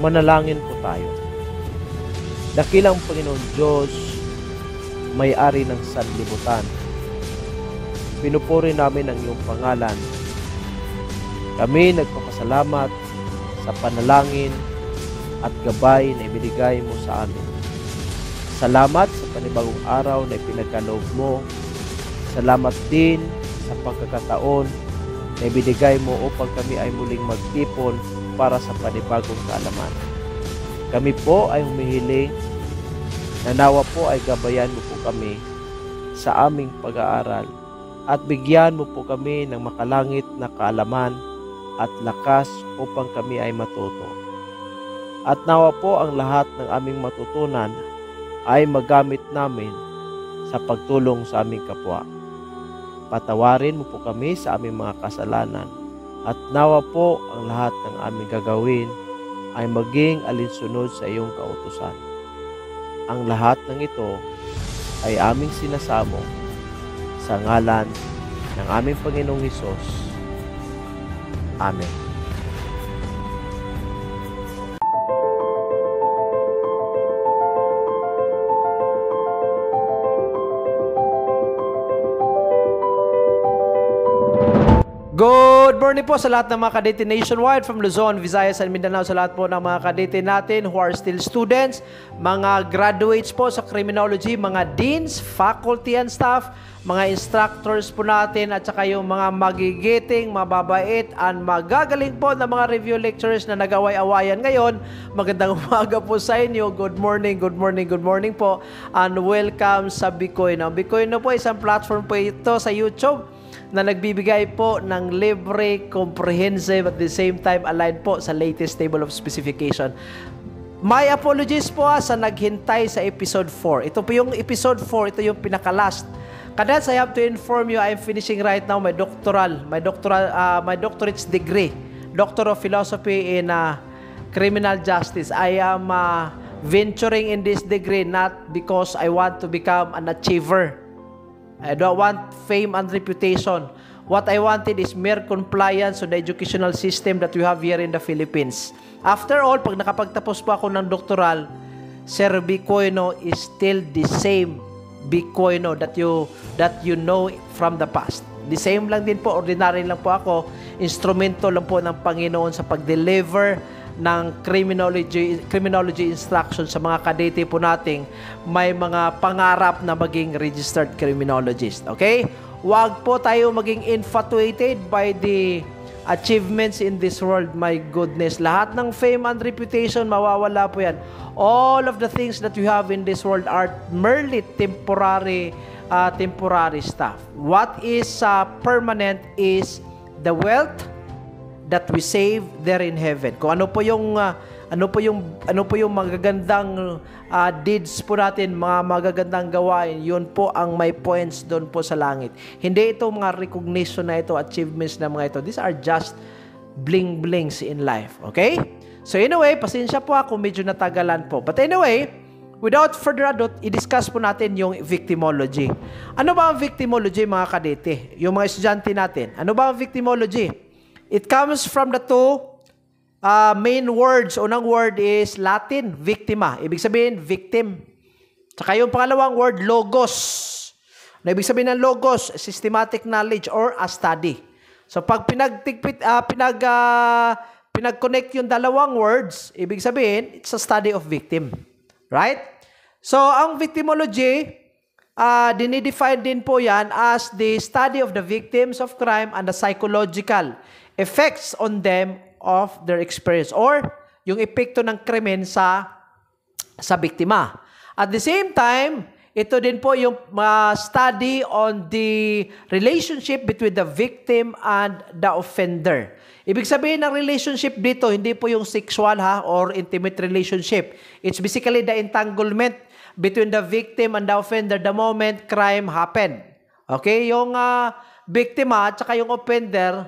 Manalangin po tayo. Dakilang Panginoon Diyos, may-ari ng sanlibutan, pinupuri namin ang iyong pangalan. Kami nagpapasalamat sa panalangin at gabay na ibinigay mo sa amin. Salamat sa panibagong araw na ipinagkaloob mo. Salamat din sa pagkakataon na ibinigay mo upang kami ay muling magtipon para sa panibagong kaalaman. Kami po ay humihiling na nawa po ay gabayan mo po kami sa aming pag-aaral at bigyan mo po kami ng makalangit na kaalaman at lakas upang kami ay matuto. At nawa po ang lahat ng aming matutunan ay magamit namin sa pagtulong sa aming kapwa. Patawarin mo po kami sa aming mga kasalanan at nawa po ang lahat ng aming gagawin ay maging alinsunod sa iyong kautusan. Ang lahat ng ito ay aming sinasamo sa ngalan ng aming Panginoong Hesus. Amen. Good morning po sa lahat ng mga kadete nationwide from Luzon, Visayas, and Mindanao, sa lahat po ng mga kadete natin who are still students, mga graduates po sa criminology, mga deans, faculty and staff, mga instructors po natin, at saka yung mga magigiting, mababait, and magagaling po na mga review lecturers na nag-away-awayan ngayon. Magandang umaga po sa inyo. Good morning, good morning, good morning po, and welcome sa Bikoyno. Bikoyno po isang platform po ito sa YouTube na nagbibigay po ng libre, comprehensive, at the same time aligned po sa latest table of specification. My apologies po sa naghintay sa episode 4. Ito po yung episode 4, ito yung pinaka-last. Cadets, I have to inform you, I'm finishing right now my doctorate's degree, Doctor of Philosophy in Criminal Justice. I am venturing in this degree not because I want to become an achiever. I don't want fame and reputation. What I wanted is mere compliance to the educational system that we have here in the Philippines. After all, pag nakapagtapos po ako ng doctoral, Sir Bikoyno is still the same Bikoyno that you know from the past. The same lang din po, ordinary lang po ako, instrumento lang po ng Panginoon sa pag-deliver ng criminology instruction sa mga kadete po nating may mga pangarap na maging registered criminologist. Okay? Huwag po tayo maging infatuated by the achievements in this world. My goodness, lahat ng fame and reputation, mawawala po yan. All of the things that we have in this world are merely temporary stuff. What is permanent is the wealth that we save there in heaven. Kung ano po yung magagandang deeds po natin, mga magagandang gawain, yun po ang may points doon po sa langit. Hindi ito mga recognition na ito, achievements na mga ito. These are just bling-blings in life. Okay? So anyway, pasensya po ako, medyo natagalan po. But anyway, without further ado, i-discuss po natin yung victimology. Ano ba ang victimology, mga kadete? Yung mga estudyante natin. Ano ba ang victimology? It comes from the two main words. Unang word is Latin, victima. Ibig sabihin, victim. Saka yung pangalawang word, logos. Na ibig sabihin ng logos, systematic knowledge or a study. So pag pinag-connect yung dalawang words, ibig sabihin, it's a study of victim. Right? So ang victimology, dinidefine din po yan as the study of the victims of crime and the psychological effects on them of their experience or yung epekto ng krimen sa biktima. At the same time, ito din po yung study on the relationship between the victim and the offender. Ibig sabihin ng relationship dito, hindi po yung sexual or intimate relationship. It's basically the entanglement between the victim and the offender the moment crime happened. Okay? Yung biktima at saka yung offender,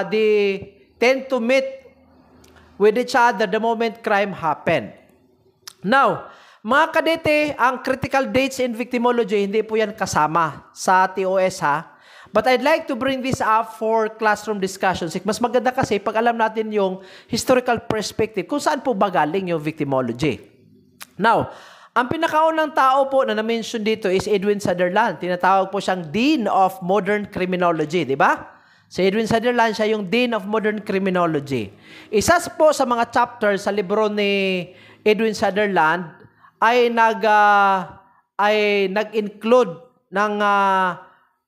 they tend to meet with each other the moment crime happened. Now, mga kadete, ang critical dates in victimology, hindi po yan kasama sa TOS But I'd like to bring this up for classroom discussions. Mas maganda kasi pag alam natin yung historical perspective kung saan po ba galing yung victimology. Now, ang pinakaunang tao po na na-mention dito is Edwin Sutherland. Tinatawag po siyang Dean of Modern Criminology, di ba? Si Edwin Sutherland, siya yung Dean of Modern Criminology. Isa po sa mga chapters sa libro ni Edwin Sutherland ay nag-include ng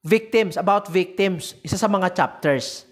victims, about victims. Isa sa mga chapters.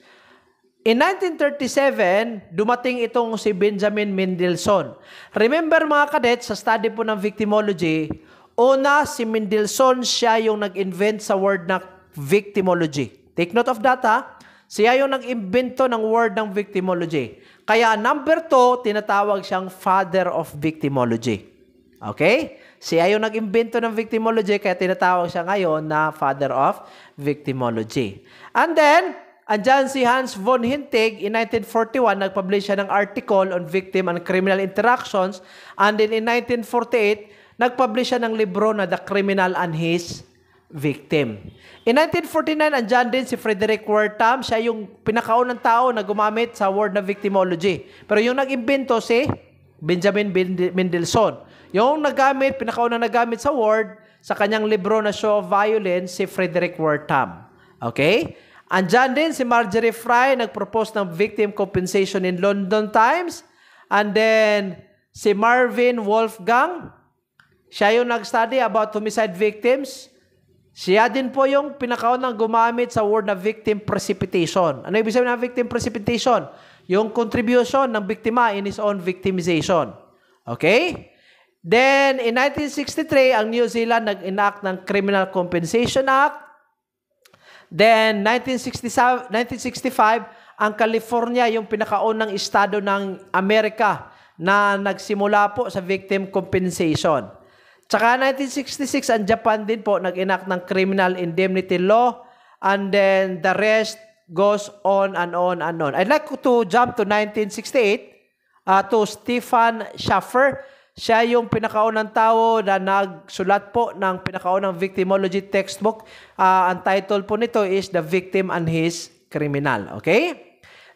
In 1937, dumating itong si Benjamin Mendelssohn. Remember mga kadets, sa study po ng victimology, una si Mendelssohn, siya yung nag-invent sa word na victimology. Take note of that ha. Siya yung nag-invento ng word ng victimology. Kaya number 2, tinatawag siyang father of victimology. Okay? Siya yung nag-invento ng victimology, kaya tinatawag siya ngayon na father of victimology. And then, andyan si Hans von Hintig, in 1941, nag-publish siya ng article on victim and criminal interactions. And then in 1948, nag-publish siya ng libro na The Criminal and His Victim. In 1949, andyan din si Frederick Wertham. Siya yung pinakaunang tao na gumamit sa word na victimology. Pero yung nag-imbento si Benjamin Mendelssohn. Yung pinakaunang nagamit sa word, sa kanyang libro na Show of Violence, si Frederick Wertham. Okay? Andyan din si Marjorie Fry, nag-propose ng victim compensation in London Times. And then, si Marvin Wolfgang, siya yung nag-study about homicide victims. Siya din po yung pinakaunang gumamit sa word na victim precipitation. Ano ibig sabihin ng victim precipitation? Yung contribution ng biktima in his own victimization. Okay? Then, in 1963, ang New Zealand nag-enact ng Criminal Compensation Act. Then, 1965, ang California, yung pinakaunang estado ng Amerika na nagsimula po sa victim compensation. Tsaka 1966, ang Japan din po nag-enact ng criminal indemnity law. And then, the rest goes on and on and on. I'd like to jump to 1968 to Stefan Schaffer. Siya yung pinakaunang tao na nagsulat po ng pinakaunang victimology textbook. Ang title po nito is The Victim and His Criminal. Okay?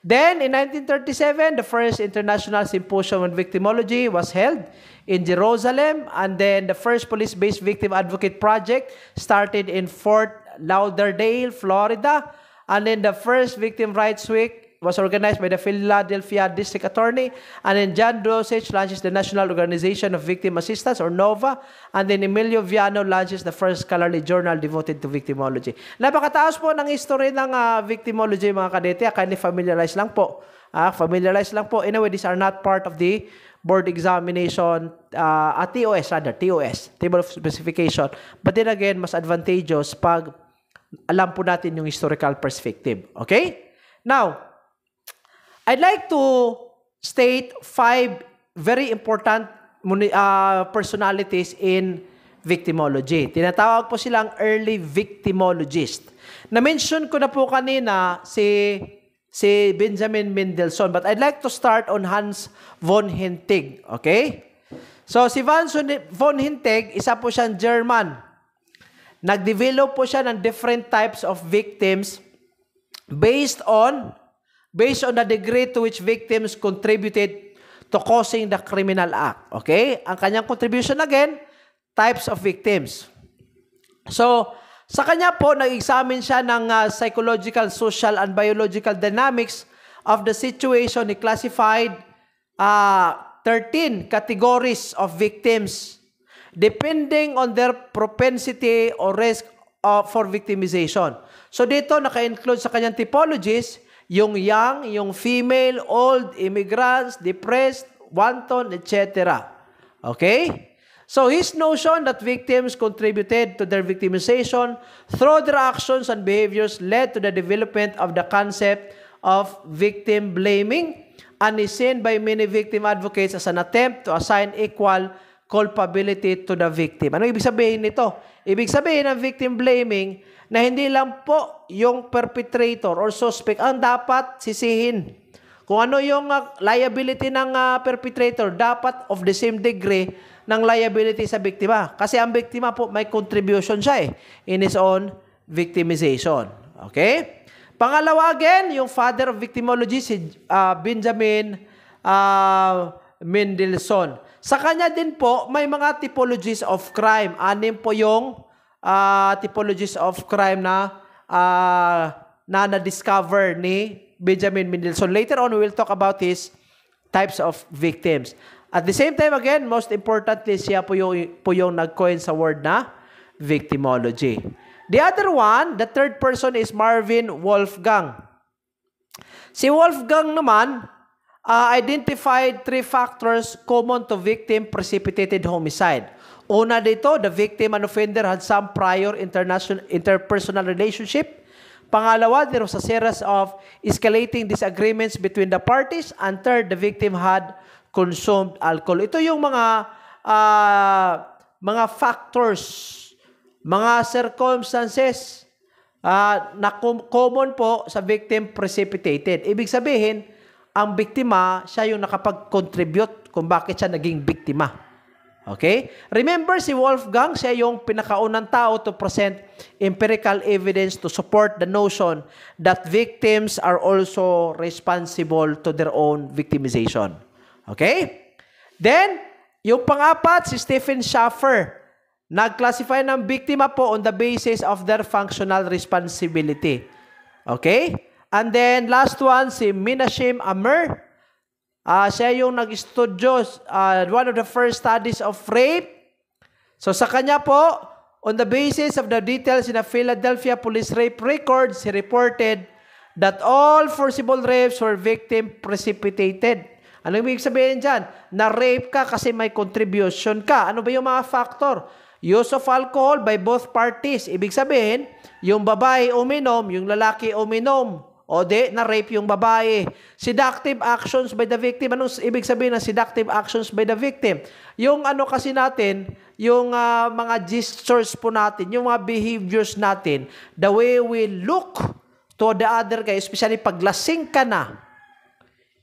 Then, in 1937, the first International Symposium on Victimology was held in Jerusalem. And then, the first police-based victim advocate project started in Fort Lauderdale, Florida. And then, the first Victim Rights Week was organized by the Philadelphia District Attorney. And then John Dosage launches the National Organization of Victim Assistance, or NOVA. And then Emilio Viano launches the first scholarly journal devoted to victimology. Napakataas po ng history ng victimology, mga kadete. Kindly familiarize lang po. Familiarize lang po. Anyway, these are not part of the board examination TOS, Table of Specification. But then again, mas advantageous pag alam po natin yung historical perspective. Okay? Now, I'd like to state 5 very important personalities in victimology. Tinatawag po silang early victimologist. Na-mention ko na po kanina si Benjamin Mendelssohn, but I'd like to start on Hans von Hintig. Okay? So, si Hans von Hintig, isa po siyang German. Nag-develop po siya ng different types of victims based on the degree to which victims contributed to causing the criminal act. Okay? Ang kanyang contribution again, types of victims. So, sa kanya po, nag-examine siya ng psychological, social, and biological dynamics of the situation. He classified 13 categories of victims depending on their propensity or risk for victimization. So, dito, naka-include sa kanyang typologies, yung young, yung female, old, immigrants, depressed, wanton, etc. Okay? So, his notion that victims contributed to their victimization through their actions and behaviors led to the development of the concept of victim blaming, and is seen by many victim advocates as an attempt to assign equal culpability to the victim. Ano ibig sabihin nito? Ibig sabihin ng victim blaming na hindi lang po yung perpetrator or suspect ang dapat sisihin. Kung ano yung liability ng perpetrator, dapat of the same degree ng liability sa biktima. Kasi ang biktima po may contribution siya in his own victimization. Okay? Pangalawa again, yung father of victimology, si Benjamin Mendelssohn. Sa kanya din po, may mga typologies of crime. 6 po yung typologies of crime na na-discover ni Benjamin Mendelssohn. Later on, we will talk about his types of victims. At the same time, again, most importantly, siya po yung nag-coin sa word na victimology. The other one, the third person is Marvin Wolfgang. Si Wolfgang naman, identified 3 factors common to victim-precipitated homicide. Una dito, the victim and offender had some prior interpersonal relationship. Pangalawa, there was a series of escalating disagreements between the parties. And third, the victim had consumed alcohol. Ito yung mga factors, mga circumstances na common po sa victim-precipitated. Ibig sabihin, ang biktima, siya yung nakapag-contribute kung bakit siya naging biktima. Okay? Remember, si Wolfgang, siya yung pinakaunang tao to present empirical evidence to support the notion that victims are also responsible to their own victimization. Okay? Then, yung pang-apat, si Stephen Schaffer. Nag-classify ng biktima po on the basis of their functional responsibility. Okay? And then, last one, si Menachem Amer. Siya yung nag-studio, one of the first studies of rape. So, sa kanya po, on the basis of the details in the Philadelphia police rape records, he reported that all forcible rapes were victim-precipitated. Ano yung ibig sabihin dyan? Na-rape ka kasi may contribution ka. Ano ba yung mga factor? Use of alcohol by both parties. Ibig sabihin, yung babae uminom, yung lalaki uminom. O na-rape yung babae. Seductive actions by the victim. Anong ibig sabihin ng seductive actions by the victim? Yung ano kasi natin, yung mga gestures po natin, yung mga behaviors natin, the way we look to the other guy, especially pag lasing ka na,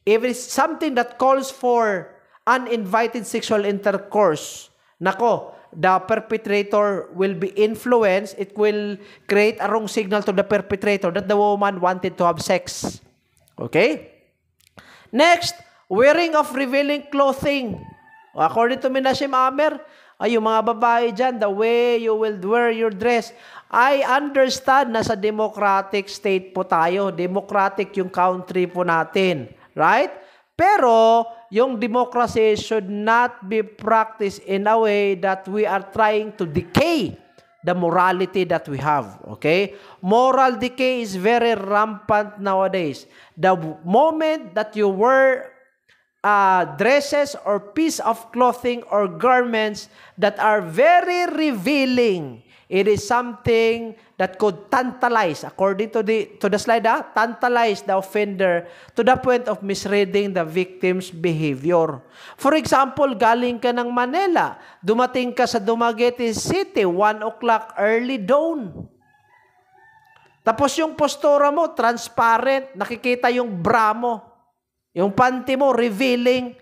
if it's something that calls for uninvited sexual intercourse, nako, the perpetrator will be influenced. It will create a wrong signal to the perpetrator that the woman wanted to have sex. Okay? Next, wearing of revealing clothing. According to Menachem Amer, yung mga babae dyan, the way you will wear your dress. I understand na sa democratic state po tayo. Democratic yung country po natin. Right? Pero, yung democracy should not be practiced in a way that we are trying to decay the morality that we have. Okay? Moral decay is very rampant nowadays. The moment that you wear dresses or piece of clothing or garments that are very revealing, it is something that could tantalize, according to the slide, tantalize the offender to the point of misreading the victim's behavior. For example, galing ka ng Manila, dumating ka sa Dumaguete City, 1 o'clock early dawn. Tapos yung postura mo, transparent, nakikita yung bra mo, yung panty mo, revealing.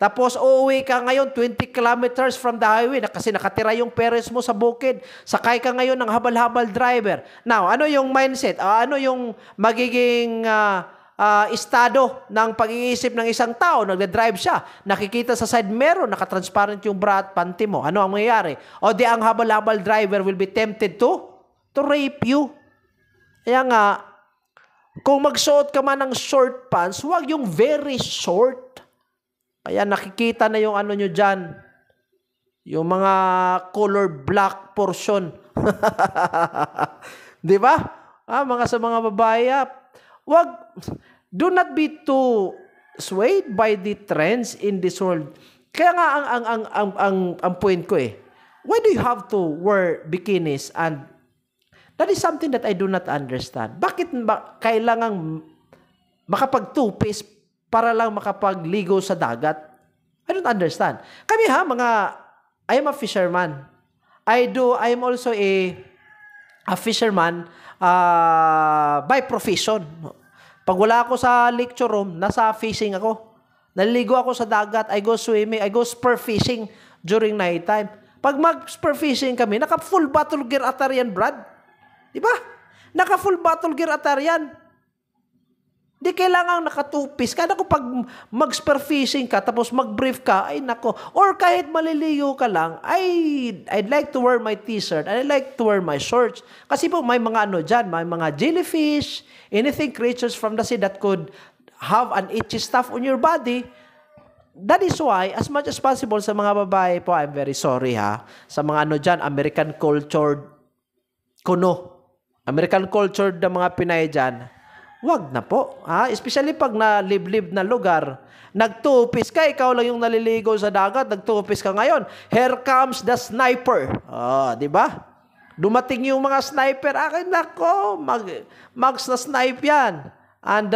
Tapos uuwi ka ngayon 20 kilometers from the highway kasi nakatira yung parents mo sa bukid. Sakay ka ngayon ng habal-habal driver. Now, ano yung mindset? Ano yung magiging estado ng pag-iisip ng isang tao? Nagde-drive siya. Nakikita sa side mirror, nakatransparent yung bra at panty mo. Ano ang mangyayari? O di ang habal-habal driver will be tempted to rape you. Kaya nga, kung magsuot ka man ng short pants, huwag yung very short. Kaya nakikita na yung ano nyo dyan. Yung mga color black portion. Di ba? Mga sa mga babae, do not be too swayed by the trends in this world. Kaya nga ang point ko why do you have to wear bikinis? And that is something that I do not understand. Bakit kailangang makapag-two-piece para lang makapagligo sa dagat? I don't understand. Kami I am a fisherman. I am also a fisherman by profession. Pag wala ako sa lecture room, nasa fishing ako. Naliligo ako sa dagat, I go swimming, I go spur fishing during night time. Pag mag-spur fishing kami, naka-full bottle gear ata yan, Brad. Di ba? Naka-full battle gear attire yan. Di kailangan nakatupis. Kaya kung pag mag-spear fishing ka, tapos mag-brief ka, ay nako. Or kahit maliligo ka lang, I'd like to wear my t-shirt and I'd like to wear my shorts. Kasi po may mga ano dyan, may mga jellyfish, anything creatures from the sea that could have an itchy stuff on your body. That is why, as much as possible sa mga babae po, I'm very sorry ha, sa mga ano dyan, American cultured kuno. American cultured na mga Pinay dyan, wag na po. Ha? Especially pag na liblib na lugar, nagtupis ka, ikaw lang yung naliligo sa dagat, nagtupis ka ngayon. Here comes the sniper. Di ba? Dumating yung mga sniper, akin nako, mag-snipe yan. And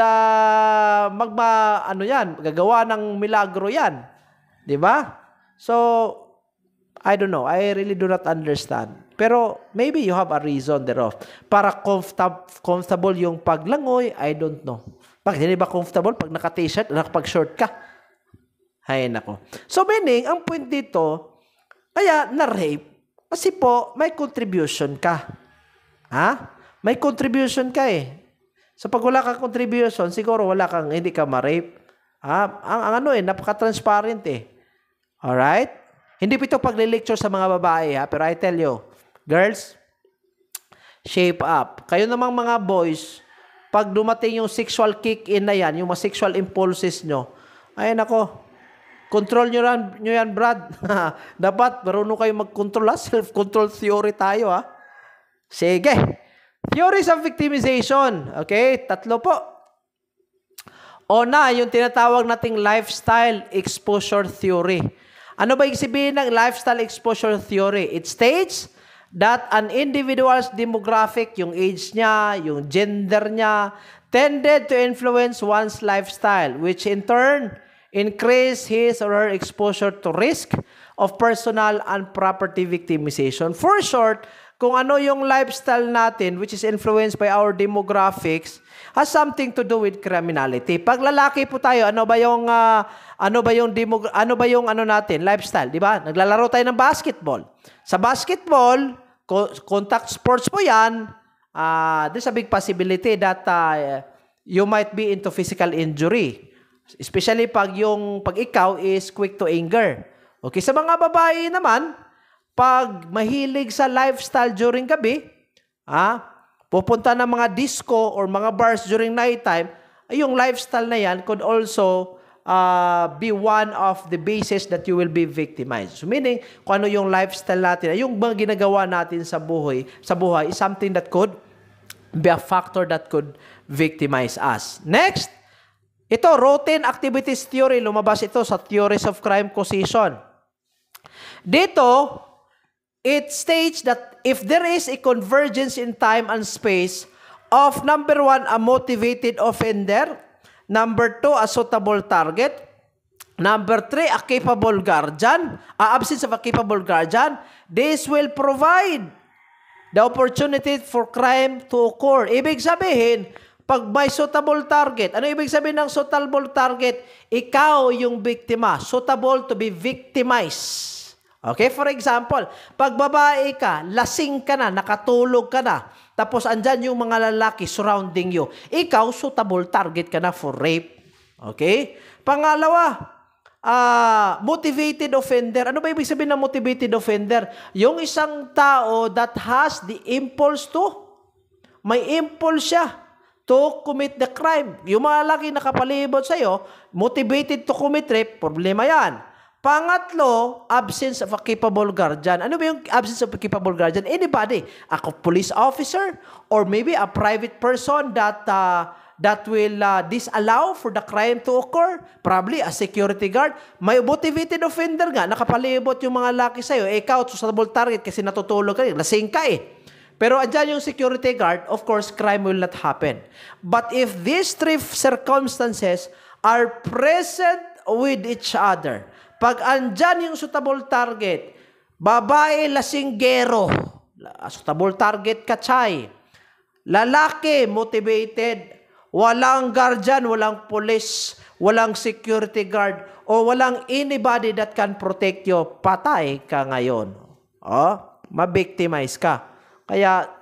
gagawa ng milagro yan. Di ba? So, I don't know. I really do not understand. Pero maybe you have a reason thereof. Para comfortable yung paglangoy, I don't know. Bakit hindi ba comfortable pag naka-t-shirt, nakapag-short ka? Hay nako. So meaning, ang point dito, kaya na-rape, kasi po, may contribution ka. Ha? May contribution ka eh. So pag wala kang contribution, siguro hindi ka ma-rape. Ang napaka-transparent eh. Alright? Hindi po ito pag-lecture sa mga babae ha, pero I tell you, girls, shape up. Kayo namang mga boys, pag dumating yung sexual kick-in na yan, yung mga sexual impulses nyo, ay nako, control nyo yan, Brad. Dapat, marunong kayo mag-control ha. Self-control theory tayo ha. Sige. Theories of victimization. Okay, 3 po. Una, yung tinatawag nating lifestyle exposure theory. Ano ba ibig sabihin ng lifestyle exposure theory? It states that an individual's demographic, yung age niya, yung gender niya, tended to influence one's lifestyle, which in turn increase his or her exposure to risk of personal and property victimization. For short, kung ano yung lifestyle natin, which is influenced by our demographics, has something to do with criminality. Pag lalaki po tayo, ano ba yung natin, lifestyle, di ba? Naglalaro tayo ng basketball. Sa basketball, contact sports po yan, there's a big possibility that you might be into physical injury. Especially pag ikaw is quick to anger. Okay, sa mga babae naman, pag mahilig sa lifestyle during gabi, pupunta ng mga disco or mga bars during nighttime, yung lifestyle na yan could also be one of the bases that you will be victimized. So meaning, kung ano yung lifestyle natin, yung mga ginagawa natin sa buhay is something that could be a factor that could victimize us. Next, ito, routine activities theory. Lumabas ito sa Theories of Crime Causation. Dito, it states that if there is a convergence in time and space of number 1, a motivated offender, number 2, a suitable target, number 3, a capable guardian, absence of a capable guardian, this will provide the opportunity for crime to occur. Ibig sabihin, pag may suitable target, ano ibig sabihin ng suitable target? Ikaw yung biktima, suitable to be victimized. Okay, for example, pag babae ka, lasing ka na, nakatulog ka na, tapos andyan yung mga lalaki surrounding you, ikaw, suitable target ka na for rape. Okay? Pangalawa, motivated offender. Ano ba ibig sabihin ng motivated offender? Yung isang tao that has the impulse to, may impulse siya to commit the crime. Yung mga lalaki nakapalibot sa'yo, motivated to commit rape, problema yan. Pangatlo, absence of a capable guardian. Ano ba yung absence of a capable guardian? Anybody. A police officer or maybe a private person that will disallow for the crime to occur. Probably a security guard. May motivated offender nga, nakapalibot yung mga laki sa'yo. Ikaw, suitable target kasi natutulog ka, lasing ka eh. Pero andyan yung security guard, of course, crime will not happen. But if these 3 circumstances are present with each other, pag andyan yung suitable target, babae lasinggero, suitable target kachay, lalaki motivated, walang guardian, walang police, walang security guard, o walang anybody that can protect you, patay ka ngayon. Mabictimize ka. Kaya,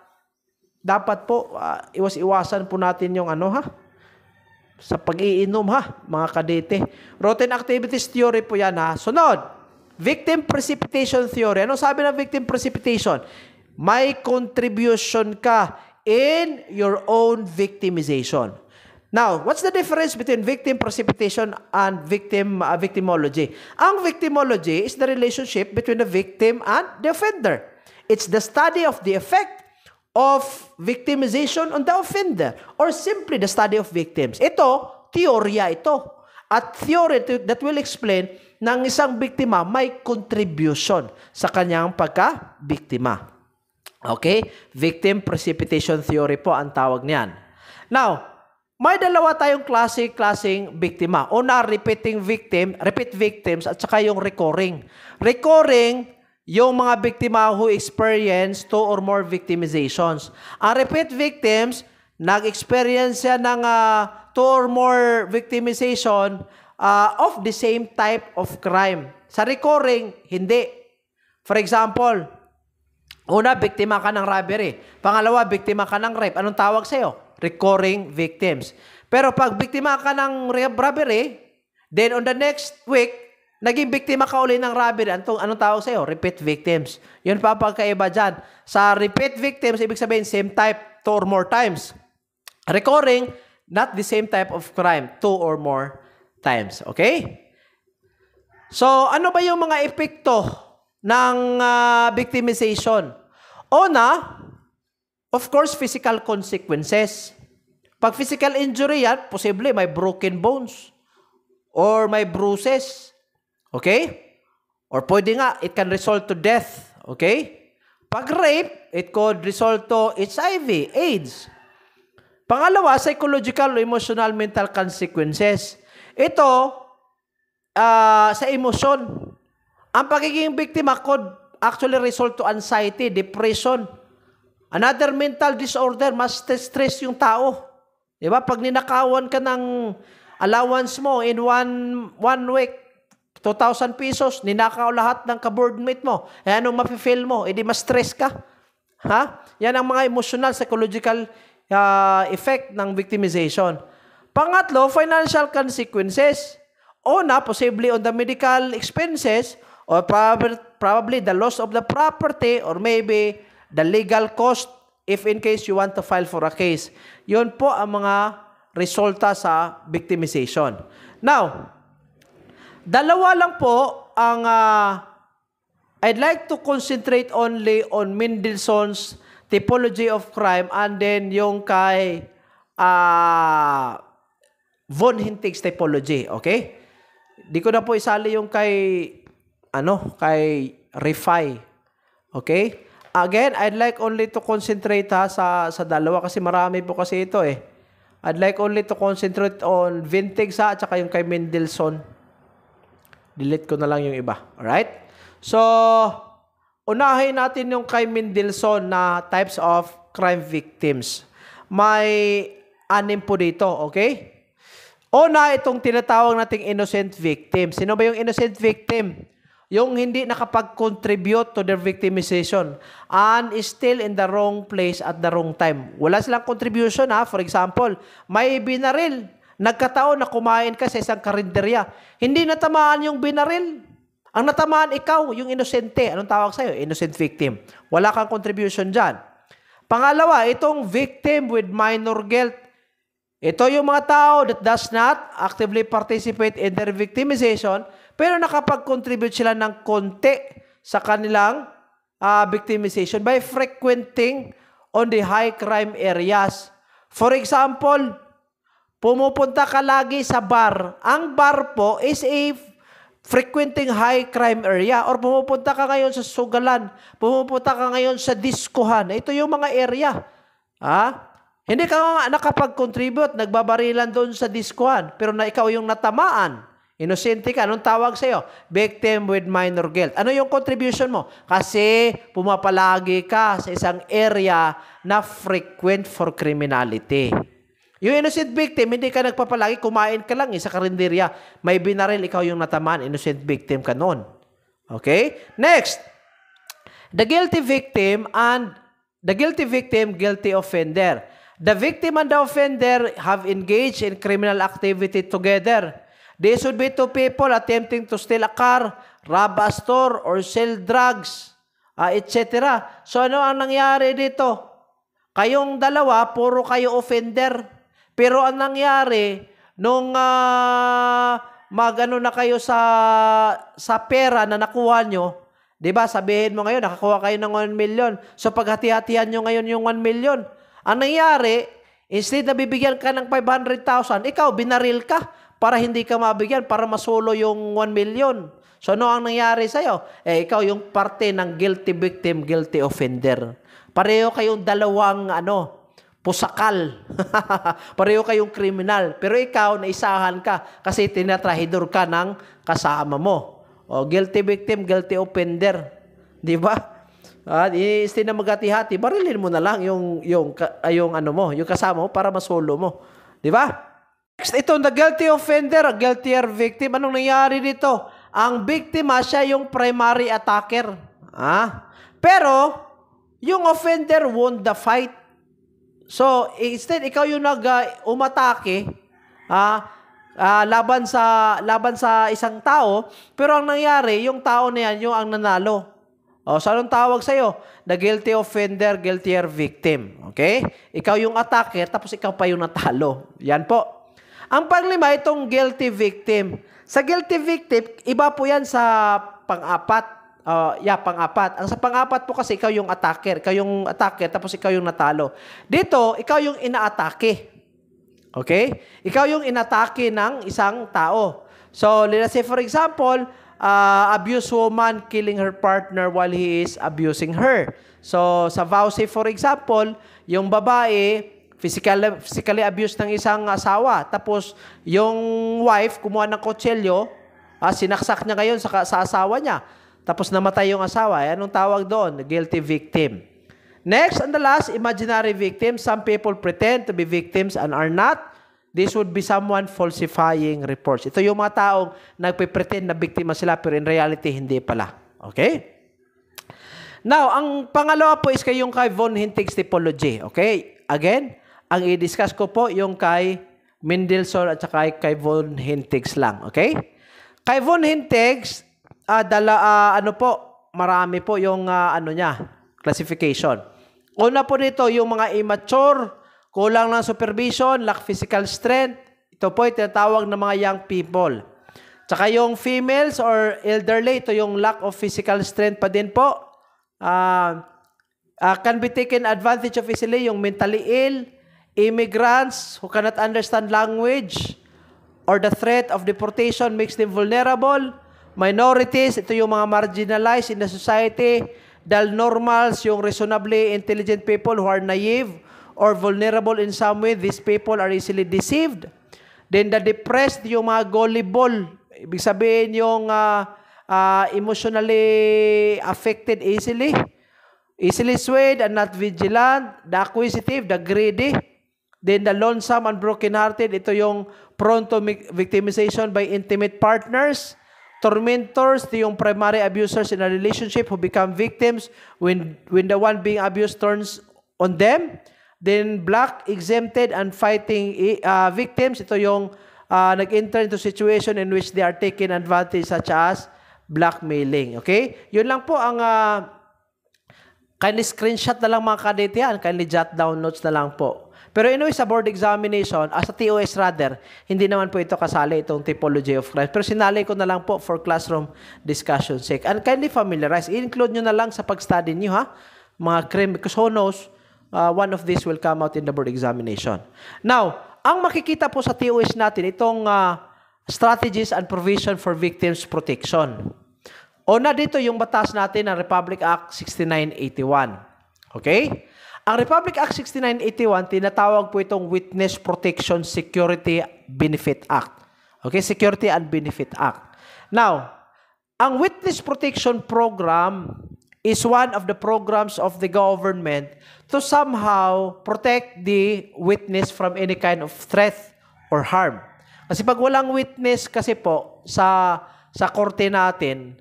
dapat po, iwas-iwasan po natin yung sa pag-iinom mga kadete. Routine activities theory po yan Sunod, victim precipitation theory. Ano sabi ng victim precipitation? May contribution ka in your own victimization. Now, what's the difference between victim precipitation and victimology? Ang victimology is the relationship between the victim and the offender. It's the study of the effect of victimization on the offender or simply the study of victims. Ito, teorya ito. At theory that will explain na ang isang biktima may contribution sa kanyang pagka-biktima. Okay? Victim precipitation theory po ang tawag niyan. Now, may dalawa tayong klaseng biktima. Una, repeat victims at saka yung recurring. Recurring, yung mga biktima who experience 2 or more victimizations. Ang repeat victims, nag-experience siya ng 2 or more victimization of the same type of crime. Sa recurring, hindi. For example, una, biktima ka ng robbery. Pangalawa, biktima ka ng rape. Anong tawag sa'yo? Recurring victims. Pero pag biktima ka ng robbery, then on the next week, naging biktima ka uli ng robbery. Anong tawag sa'yo? Repeat victims. Yun pa pagkaiba dyan. Sa repeat victims, ibig sabihin, same type 2 or more times. Recurring, not the same type of crime 2 or more times. Okay? So, ano ba yung mga epekto ng victimization? Una, of course, physical consequences. Pag physical injury yan, posible may broken bones or may bruises. Okay? Or pwede nga, it can result to death. Okay? Pag rape, it could result to HIV, AIDS. Pangalawa, psychological, emotional, mental consequences. Ito, sa emosyon. Ang pagiging biktima could actually result to anxiety, depression. Another mental disorder, mas stress yung tao. Diba? Pag ninakawan ka ng allowance mo in one week, 2,000 pesos, ninakaw lahat ng ka-boardmate mo. Eh, anong mafe-feel mo? Eh, di ma-stress ka. Yan ang mga emotional, psychological effect ng victimization. Pangatlo, financial consequences. Una, possibly on the medical expenses or probably the loss of the property or maybe the legal cost if in case you want to file for a case. Yun po ang mga resulta sa victimization. Now, dalawa lang po ang I'd like to concentrate only on Mendelssohn's typology of crime and then yung kay von Hintig's typology, okay? Di ko na po isali yung kay Rifai. Okay? Again, I'd like only to concentrate sa dalawa kasi marami po kasi ito eh. I'd like only to concentrate on Vintig at saka yung kay Mendelssohn. Delete ko na lang yung iba. Alright? So, unahin natin yung kay Mendelssohn na types of crime victims. May 6 po dito, okay? Una, itong tinatawag nating innocent victim. Sino ba yung innocent victim? Yung hindi nakapag-contribute to their victimization and is still in the wrong place at the wrong time. Wala silang contribution For example, may binaril. Nagkataon na kumain ka sa isang karinderya. Hindi natamaan yung binaril. Ang natamaan ikaw, yung inosente. Anong tawag sa'yo? Innocent victim. Wala kang contribution dyan. Pangalawa, itong victim with minor guilt. Ito yung mga tao that does not actively participate in their victimization pero nakapag-contribute sila ng konti sa kanilang victimization by frequenting on the high crime areas. For example, pumupunta ka lagi sa bar. Ang bar po is a frequenting high crime area or pumupunta ka ngayon sa sugalan, pumupunta ka ngayon sa diskuhan. Ito yung mga area. Hindi ka nakapag-contribute, nagbabarilan doon sa diskuhan, pero na ikaw yung natamaan. Inosente ka. Anong tawag sa'yo? Victim with minor guilt. Ano yung contribution mo? Kasi pumapalagi ka sa isang area na frequent for criminality. Yung innocent victim, hindi ka nagpapalagi, kumain ka lang sa karinderya. May binaril, ikaw yung natamaan. Innocent victim ka noon. Okay? Next, the guilty victim and The guilty victim, guilty offender. The victim and the offender have engaged in criminal activity together. These would be two people attempting to steal a car, rob a store, or sell drugs, etc. So ano ang nangyari dito? Kayong dalawa, puro kayo offender. Pero ang nangyari, nung magano na kayo sa pera na nakuha nyo, di ba, sabihin mo ngayon, nakakuha kayo ng 1 million. So paghati-hatihan nyo ngayon yung 1 million. Ang nangyari, instead na bibigyan ka ng 500,000, ikaw, binaril ka para hindi ka mabigyan, para masolo yung 1 million. So ano ang nangyari sa'yo? Ikaw yung parte ng guilty victim, guilty offender. Pareho kayong dalawang pusakal. Pareho kayong kriminal. Pero ikaw, naisahan ka kasi tinatrahidor ka ng kasama mo. O, guilty victim, guilty offender. Di ba? Instead na maghati-hati, barilin mo na lang yung kasama mo para masolo mo. Di ba? Next, ito, the guilty offender, guiltier victim. Anong nangyari dito? Ang biktima, siya yung primary attacker. Pero, yung offender won the fight. So, instead, ikaw yung umatake, laban sa isang tao, pero ang nangyari, yung tao na yan, yung ang nanalo. So, anong tawag sa'yo? The guilty offender, guiltier victim. Okay? Ikaw yung attacker, tapos ikaw pa yung natalo. Yan po. Ang panglima, itong guilty victim. Sa guilty victim, iba po yan sa pang-apat. Pang-apat. Ang sa pang-apat po kasi ikaw yung attacker. Ikaw yung attacker, tapos ikaw yung natalo. Dito, ikaw yung ina-atake. Okay? Ikaw yung inatake ng isang tao. So, let's say for example, abuse woman killing her partner while he is abusing her. So, sa vowsy for example, yung babae, physically abused ng isang asawa. Tapos, yung wife, kumuha ng kutsilyo, sinaksak niya ngayon sa asawa niya. Tapos namatay yung asawa. Anong tawag doon? Guilty victim. Next, and the last, imaginary victim. Some people pretend to be victims and are not. This would be someone falsifying reports. Ito yung mga taong nagpe-pretend na biktima sila pero in reality, hindi pala. Okay? Now, ang pangalawa po is yung kay von Hintig's typology. Okay? Again, ang i-discuss ko po yung kay Mendelssohn at saka kay von Hintig's lang. Okay? Kay von Hintig's, marami po yung classification. Una po dito, yung mga immature, kulang ng supervision, lack physical strength. Ito po yung tinatawag ng mga young people. Tsaka yung females or elderly, ito yung lack of physical strength pa din po. Can be taken advantage of easily, yung mentally ill, immigrants who cannot understand language, or the threat of deportation makes them vulnerable. Minorities, ito yung mga marginalized in the society. Dahil normals, yung reasonably intelligent people who are naive or vulnerable in some way, these people are easily deceived. Then the depressed, yung mga gullible. Ibig sabihin yung emotionally affected easily swayed and not vigilant. The acquisitive, the greedy. Then the lonesome and brokenhearted, ito yung prone to victimization by intimate partners. Tormentors, ito yung primary abusers in a relationship who become victims when the one being abused turns on them. Then black, exempted, and fighting victims, ito yung nag-enter into situation in which they are taken advantage such as blackmailing. Okay? Yun lang po ang kindly screenshot na lang mga kadete yan. Kindly jot down notes na lang po. Pero anyway, sa board examination, sa TOS rather, hindi naman po ito kasali itong typology of crimes. Pero sinali ko na lang po for classroom discussion sake. And kindly familiarize. I-include nyo na lang sa pag-study nyo, ha? Mga crime, because who knows, one of these will come out in the board examination. Now, ang makikita po sa TOS natin, itong strategies and provision for victims protection. Una dito yung batas natin ng Republic Act 6981. Okay? Ang Republic Act 6981, tinatawag po itong Witness Protection Security Benefit Act. Okay? Security and Benefit Act. Now, ang Witness Protection Program is one of the programs of the government to somehow protect the witness from any kind of threat or harm. Kasi pag walang witness kasi po sa korte natin,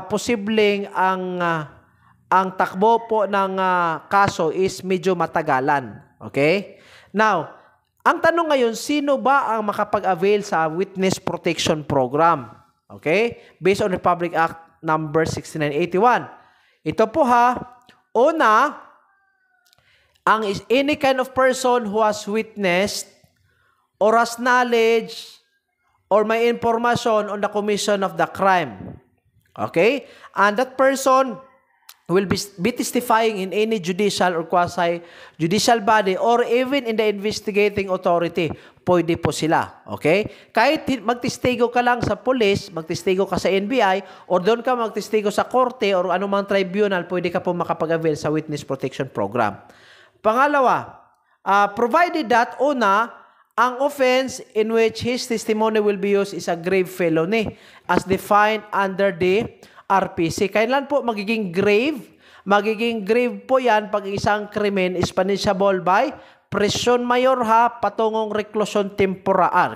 posibleng ang takbo po ng kaso is medyo matagalan. Okay? Now, ang tanong ngayon, sino ba ang makapag-avail sa Witness Protection Program? Okay? Based on Republic Act number 6981. Ito po una, ang any kind of person who has witnessed or has knowledge or may information on the commission of the crime. Okay? And that person will be testifying in any judicial or quasi-judicial body or even in the investigating authority. Pwede po sila. Okay? Kahit magtestigo ka lang sa police, magtestigo ka sa NBI, or doon ka magtestigo sa korte or anumang tribunal, pwede ka po makapag-avail sa Witness Protection Program. Pangalawa, provided that, una, ang offense in which his testimony will be used is a grave felony as defined under the RPC. Kailan po magiging grave? Magiging grave po yan pag isang krimen is punishable by prison mayor patungong reclusion temporal.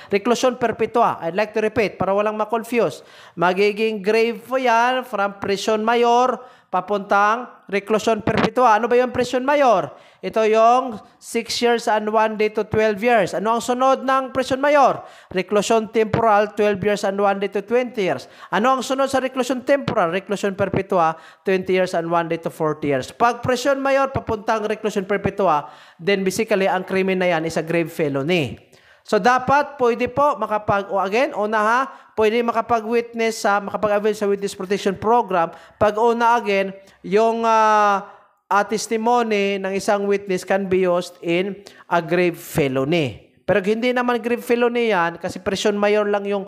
Reclusion perpetua. I'd like to repeat para walang ma-confuse. Magiging grave po yan from prison mayor papuntang reclusion perpetua. Ano ba yung prison mayor? Ito yung 6 years and 1 day to 12 years. Ano ang sunod ng prison mayor? Reclusion temporal, 12 years and 1 day to 20 years. Ano ang sunod sa reclusion temporal? Reclusion perpetua, 20 years and 1 day to 40 years. Pag prison mayor papuntang reclusion perpetua, then basically ang krimen na yan is a grave felony. So, dapat, pwede po pwede makapag-witness makapag-avail sa Witness Protection Program. Pag again, yung testimony ng isang witness can be used in a grave felony. Pero hindi naman grave felony yan, kasi prison mayor lang yung,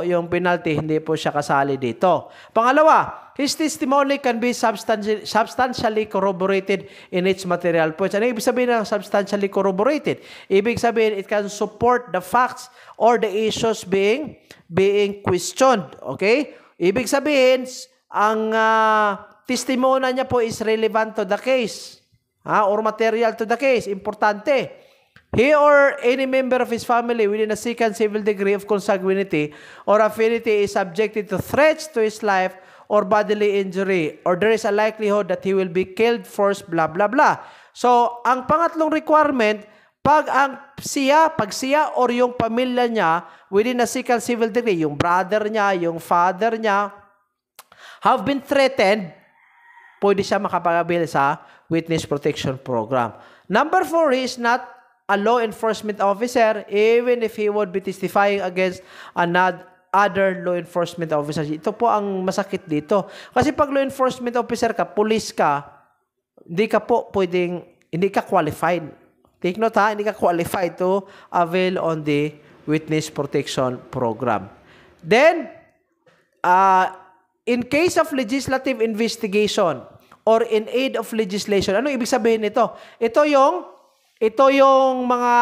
yung penalty, hindi po siya kasali dito. Pangalawa, his testimony can be substantially corroborated in its material points. Ano ibig sabihin ng substantially corroborated? Ibig sabihin, it can support the facts or the issues being questioned. Okay? Ibig sabihin, ang testimony niya po is relevant to the case. Or material to the case. Importante. He or any member of his family within a second civil degree of consanguinity or affinity is subjected to threats to his life or bodily injury, or there is a likelihood that he will be killed, forced, blah, blah, blah. So, ang pangatlong requirement, pag siya or yung pamilya niya within a second civil degree, yung brother niya, yung father niya, have been threatened, pwede siya makapag-avail sa Witness Protection Program. Number 4 is not a law enforcement officer even if he would be testifying against other law enforcement officers. Ito po ang masakit dito. Kasi pag law enforcement officer ka, police ka, hindi ka qualified. Take note hindi ka qualified to avail on the Witness Protection Program. Then, in case of legislative investigation or in aid of legislation, ano ibig sabihin nito? Ito yung mga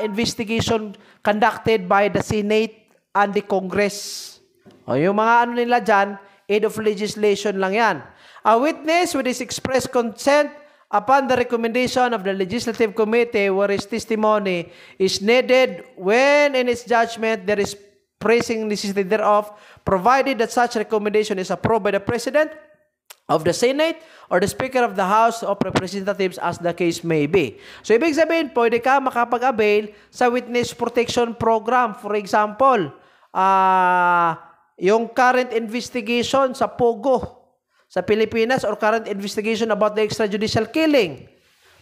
investigation conducted by the Senate and the Congress. Yung mga nila dyan, aid of legislation lang yan. A witness with his express consent upon the recommendation of the Legislative Committee where his testimony is needed when in its judgment there is pressing necessity thereof, provided that such recommendation is approved by the President of the Senate or the Speaker of the House of Representatives as the case may be. So, ibig sabihin, pwede ka makapag-avail sa Witness Protection Program. For example, yung current investigation sa Pogo sa Pilipinas or current investigation about the extrajudicial killing.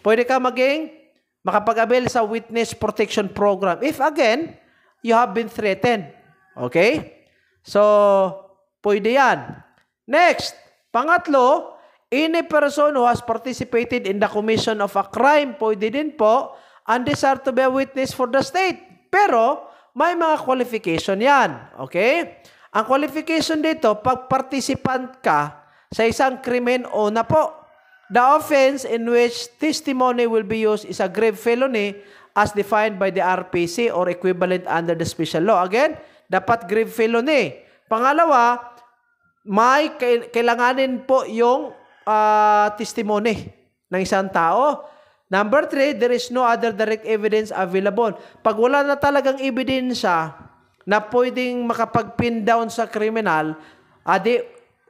Pwede ka makapag-avail sa Witness Protection Program. If again, you have been threatened. Okay? So, pwede yan. Next, pangatlo, any person who has participated in the commission of a crime, pwede din po, and desire to be a witness for the state. Pero, may mga qualification yan. Okay? Ang qualification dito, pag participant ka sa isang krimen, una po, the offense in which testimony will be used is a grave felony as defined by the RPC or equivalent under the special law. Again, dapat grave felony. Pangalawa, may kailanganin po yung testimony ng isang tao. Number 3, there is no other direct evidence available. Pag wala na talagang ebidensya na pwedeng makapag-pin down sa kriminal,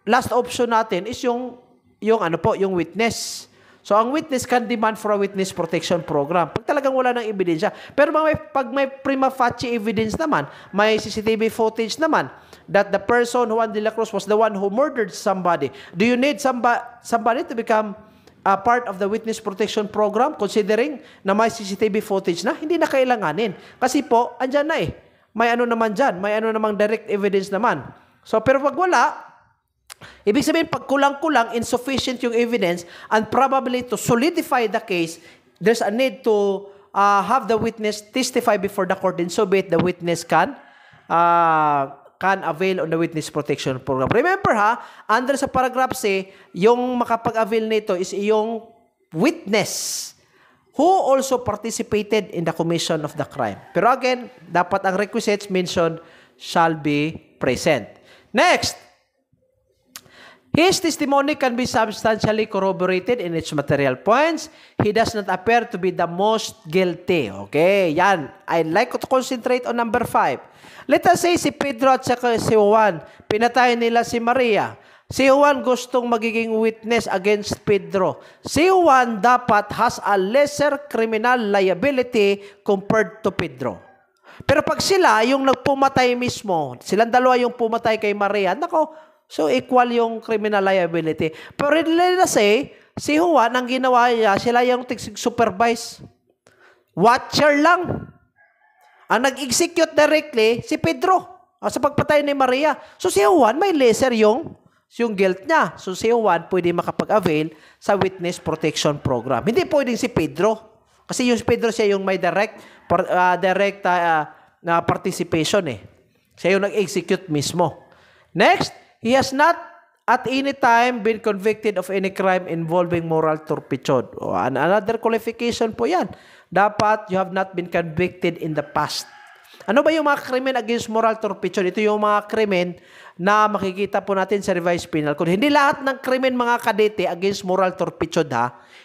last option natin is yung yung witness. So, ang witness can demand for a witness protection program. Pag talagang wala ng ebidensya. Pero pag may prima facie evidence naman, may CCTV footage naman, that the person, Juan de la Cruz, was the one who murdered somebody. Do you need somebody to become a part of the witness protection program considering na may CCTV footage na? Hindi na kailanganin. Kasi po, andyan na eh. May ano naman dyan. May ano namang direct evidence naman. So, pero pag wala, ibig sabihin, pag kulang-kulang, insufficient yung evidence, and probably to solidify the case, there's a need to have the witness testify before the court, and so be it, the witness can avail on the witness protection program. Remember under sa paragraph C, yung makapag-avail nito is yung witness who also participated in the commission of the crime. Pero again, dapat ang requisites mentioned shall be present. Next, his testimony can be substantially corroborated in its material points. He does not appear to be the most guilty. Okay, yan. I'd like to concentrate on number 5. Let us say si Pedro at saka si Juan, pinatay nila si Maria. Si Juan gustong magiging witness against Pedro. Si Juan dapat has a lesser criminal liability compared to Pedro. Pero pag sila, yung nagpumatay mismo, silang dalawa yung pumatay kay Maria, nako, so equal yung criminal liability. Pero let us say, si Juan, ang ginawa niya, sila yung supervise. Watcher lang. Ang nag-execute directly, si Pedro, sa pagpatay ni Maria. So si Juan, may lesser yung guilt niya. So si Juan, pwede makapag-avail sa witness protection program. Hindi pwedeng si Pedro. Kasi yung Pedro, siya yung may direct participation eh. Siya yung nag-execute mismo. Next, he has not at any time been convicted of any crime involving moral turpitude. Another qualification po yan. Dapat you have not been convicted in the past. Ano ba yung mga krimen against moral turpitude? Ito yung mga krimen na makikita po natin sa Revised Penal Code. Hindi lahat ng krimen, mga kadete, against moral turpitude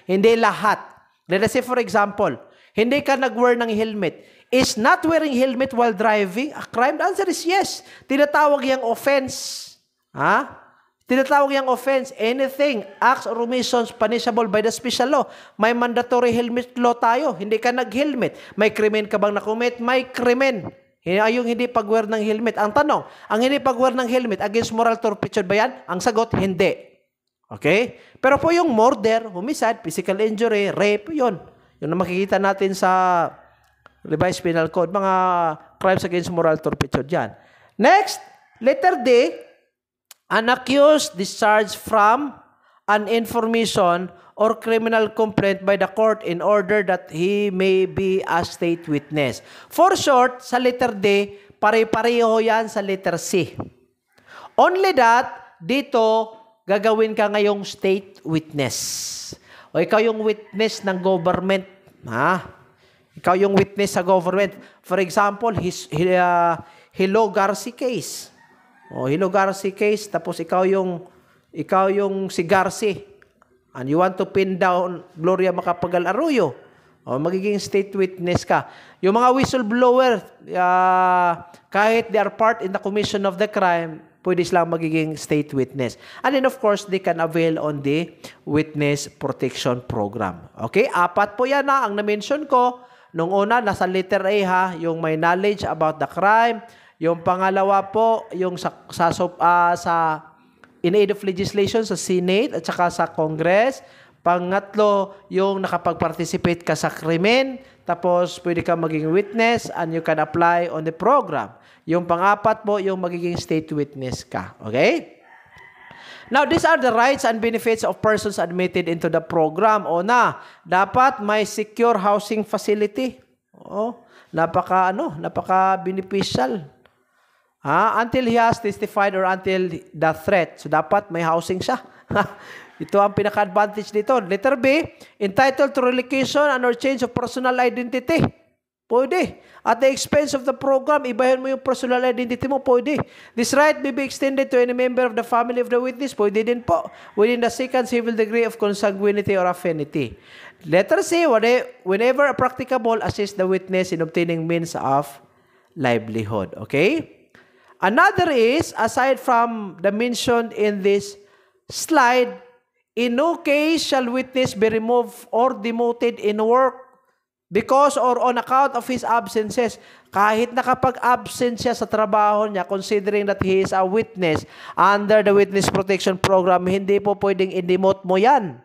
Hindi lahat. Let us say for example, hindi ka nag-wear ng helmet. Is not wearing helmet while driving a crime? The answer is yes. Tinatawag yung offense. Tinatawag yung offense. Anything, acts or omissions punishable by the special law. May mandatory helmet law tayo. Hindi ka nag-helmet. May krimen ka bang nakumit? May krimen. Yung hindi pag-wear ng helmet. Ang tanong, ang hindi pag-wear ng helmet against moral turpitude ba yan? Ang sagot, hindi. Okay? Pero po yung murder, homicide, physical injury, rape, yun. Yun na makikita natin sa Revised Penal Code. Mga crimes against moral turpitude yan. Next, letter D, an accused discharged from an information or criminal complaint by the court in order that he may be a state witness. For short, sa letter D, pare-pareho yan sa letter C. Only that, dito, gagawin ka ngayong state witness. O ikaw yung witness ng government. Ikaw yung witness sa government. For example, Hilo Garcia case. Hilo Garcia case, tapos ikaw yung si Garcia. And you want to pin down Gloria Macapagal Arroyo. Magiging state witness ka. Yung mga whistleblower, kahit they are part in the commission of the crime, pwede silang magiging state witness. And then of course, they can avail on the witness protection program. Okay? 4 po yan ang na-mention ko. Nung una, nasa letter A yung may knowledge about the crime. Yung pangalawa po, yung sa in aid of legislation sa Senate at saka sa Congress. Pangatlo, yung nakapag-participate ka sa krimen. Tapos, pwede ka maging witness and you can apply on the program. Yung pang-apat po, yung magiging state witness ka. Okay? Now, these are the rights and benefits of persons admitted into the program. Dapat may secure housing facility. Napaka-beneficial. Until he has testified or until the threat. So, dapat may housing siya. Ito ang pinaka-advantage dito. Letter B, entitled to relocation and or change of personal identity. Pwede. At the expense of the program, ibahin mo yung personal identity mo, pwede. This right may be extended to any member of the family of the witness. Pwede din po. Within the second civil degree of consanguinity or affinity. Letter C, whenever practicable, assist the witness in obtaining means of livelihood. Okay? Another is, aside from the mentioned in this slide, In no case shall witness be removed or demoted in work because or on account of his absences. Kahit nakapag-absent siya sa trabaho niya, considering that he is a witness under the Witness Protection Program, hindi po pwedeng i-demote mo yan.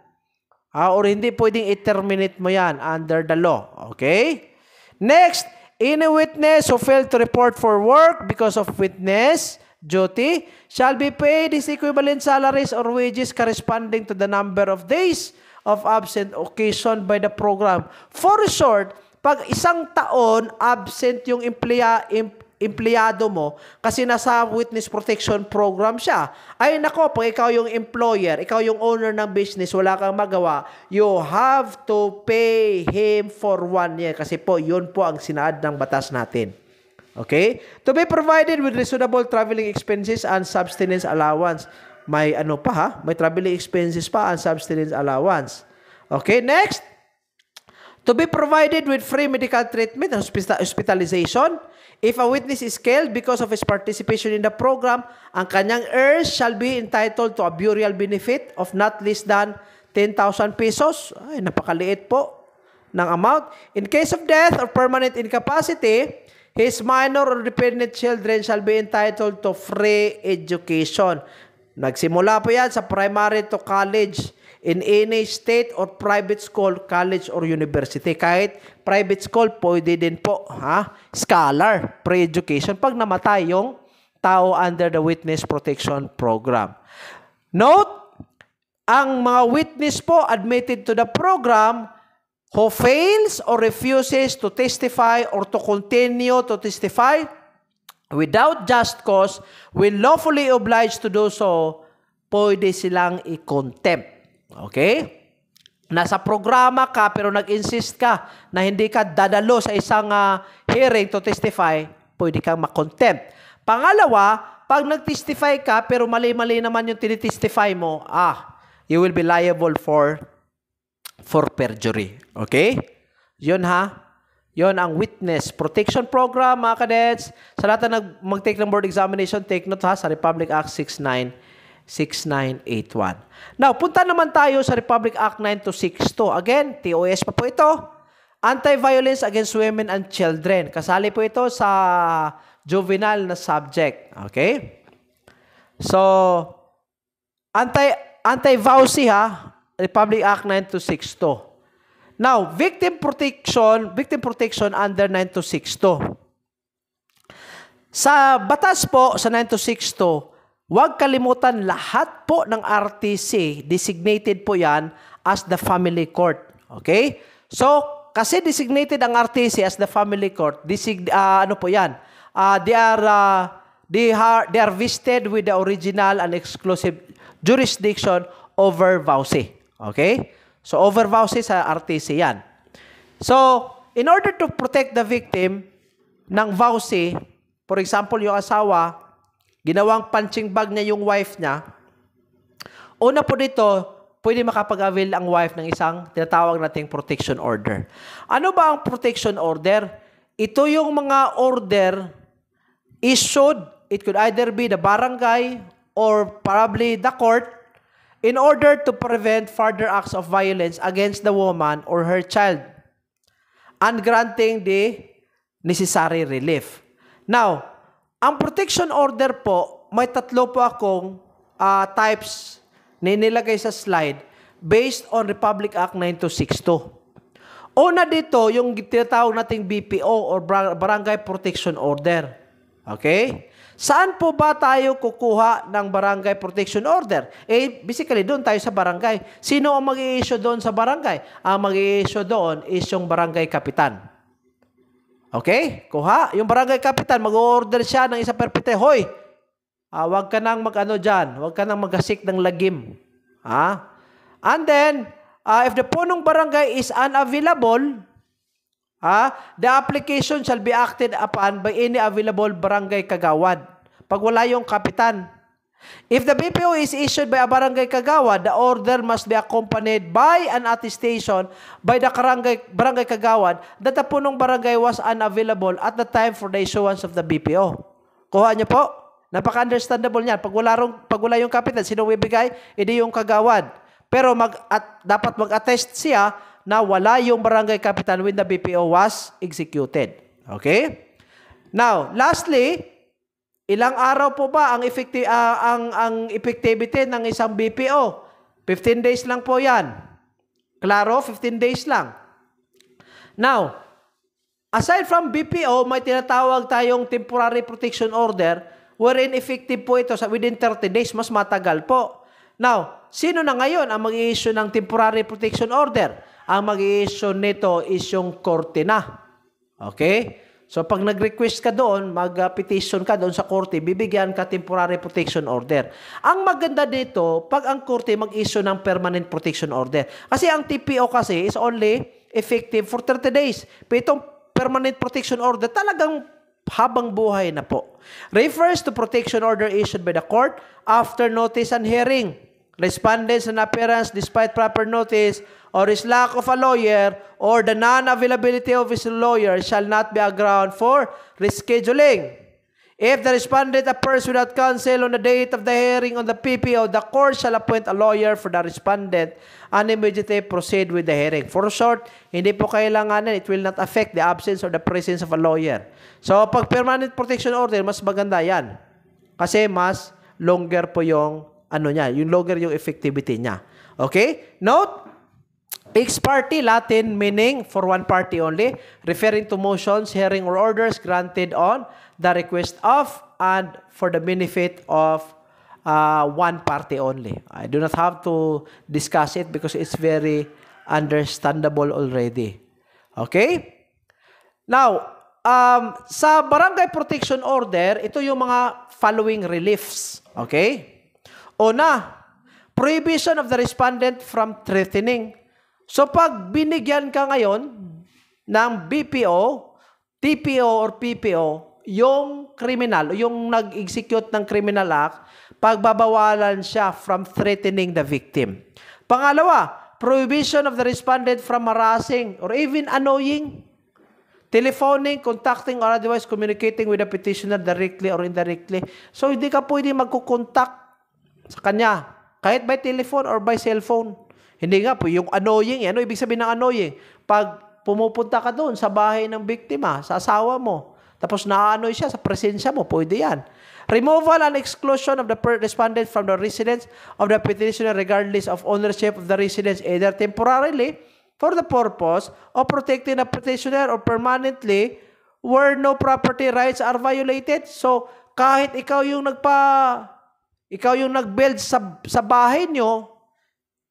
Or hindi pwedeng i-terminate mo yan under the law. Okay? Next, any witness who failed to report for work because of witness duty shall be paid his equivalent salaries or wages corresponding to the number of days of absent occasioned by the program. For short, pag isang taon absent yung empleyado mo kasi nasa witness protection program siya, ay nako, pag ikaw yung employer, ikaw yung owner ng business, wala kang magawa, you have to pay him for 1 year kasi po, yun po ang sinaad ng batas natin. Okay? To be provided with reasonable traveling expenses and subsistence allowance. May ano pa ha? May traveling expenses pa and subsistence allowance. Okay, next. To be provided with free medical treatment and hospitalization. If a witness is killed because of his participation in the program, ang kanyang heirs shall be entitled to a burial benefit of not less than 10,000 pesos. Ay, napakaliit po ng amount. In case of death or permanent incapacity, his minor or dependent children shall be entitled to free education. Nagsimula po yan sa primary to college in any state or private school, college or university. Kahit private school, pwede din po. Scholar, pre-education. Pag namatay yung tao under the Witness Protection Program. Note, ang mga witness po admitted to the program who fails or refuses to testify or to continue to testify without just cause, when lawfully obliged to do so, pwede silang i-contempt. Okay? Nasa programa ka pero nag-insist ka na hindi ka dadalo sa isang hearing to testify, pwede kang ma-contempt. Pangalawa, pag nag-testify ka pero mali-mali naman yung tinitestify mo, you will be liable for perjury. Okay? Yun ha? Yun ang Witness Protection Program, mga kadets. Sa lahat na mag-take ng board examination, take note ha, sa Republic Act 6981. Now, punta naman tayo sa Republic Act 9262. Again, TOS pa po ito. Anti-Violence Against Women and Children. Kasali po ito sa juvenile na subject. Okay? So, anti-VAUSI ha, Republic Act 9262. Now, victim protection under 9262. Sa batas po sa 9262, huwag kalimutan lahat po ng RTC, designated po yan as the family court. Okay? So, kasi designated ang RTC as the family court, ano po yan? They are vested with the original and exclusive jurisdiction over VAUSI. Okay? So, over VAUSI sa RTC yan. So, in order to protect the victim ng VAUSI, for example, yung asawa, ginawang punching bag niya yung wife niya, una po dito, pwede makapag-avail ang wife ng isang tinatawag nating protection order. Ano ba ang protection order? Ito yung mga order issued, it could either be the barangay or probably the court, in order to prevent further acts of violence against the woman or her child and granting the necessary relief. Now, ang protection order po, may tatlo po akong types na nilagay sa slide based on Republic Act 9262. Una dito, yung tinatawag nating BPO or Barangay Protection Order. Okay? Saan po ba tayo kukuha ng Barangay Protection Order? Basically, doon tayo sa barangay. Sino ang mag-i-issue doon sa barangay? Ang mag-i-issue doon is yung barangay kapitan. Okay? Kuha. Yung barangay kapitan, mag-order siya ng isang perpite. Hoy, wag ka nang mag-ano dyan. Wag ka nang mag-asik ng lagim. And then, if the punong barangay is unavailable, the application shall be acted upon by any available barangay kagawad. Pag wala yung kapitan. If the BPO is issued by a barangay kagawad, the order must be accompanied by an attestation by the barangay kagawad that the punong barangay was unavailable at the time for the issuance of the BPO. Kuha niyo po? Napaka-understandable niyan. Pag wala yung kapitan, sino bibigay? Hindi yung kagawad. Pero dapat mag-attest siya na wala yung barangay capital when the BPO was executed. Okay? Now, lastly, ilang araw po ba ang effectivity ng isang BPO? 15 days lang po yan. Klaro? 15 days lang. Now, aside from BPO, may tinatawag tayong temporary protection order wherein effective po ito within 30 days, mas matagal po. Now, sino na ngayon ang mag-i-issue ng temporary protection order? Ang mag-i-issue nito is yung korte na. Okay? So, pag nag-request ka doon, mag-petition ka doon sa korte, bibigyan ka temporary protection order. Ang maganda dito, pag ang korte mag-issue ng permanent protection order. Kasi ang TPO kasi is only effective for 30 days. Pero itong permanent protection order, talagang habang buhay na po. Refers to protection order issued by the court after notice and hearing. Respondents and appearance despite proper notice or his lack of a lawyer or the non-availability of his lawyer shall not be a ground for rescheduling. If the respondent appears without counsel on the date of the hearing on the PPO, the court shall appoint a lawyer for the respondent and immediately proceed with the hearing. For short, hindi po kailanganin, it will not affect the absence or the presence of a lawyer. So, pag permanent protection order, mas maganda yan. Kasi mas longer po yung yung longer yung effectivity niya. Okay? Note, ex parte, Latin meaning for one party only, referring to motions, hearing, or orders granted on the request of and for the benefit of one party only. I do not have to discuss it because it's very understandable already. Okay? Now, sa barangay protection order, ito yung mga following reliefs. Okay? Una, prohibition of the respondent from threatening. So pag binigyan ka ngayon ng BPO, TPO or PPO, yung criminal, yung nag-execute ng criminal act, pagbabawalan siya from threatening the victim. Pangalawa, prohibition of the respondent from harassing or even annoying, telephoning, contacting, or otherwise communicating with the petitioner directly or indirectly. So hindi ka pwede magkukontak sa kanya, kahit by telephone or by cellphone. Hindi nga po, yung annoying, ano ibig sabihin ng annoying? Pag pumupunta ka doon sa bahay ng biktima, sa asawa mo, tapos na-annoy siya sa presensya mo, pwede yan. Removal and exclusion of the respondent from the residence of the petitioner regardless of ownership of the residence either temporarily for the purpose of protecting the petitioner or permanently where no property rights are violated. So, kahit ikaw yung nag-build sa bahay nyo,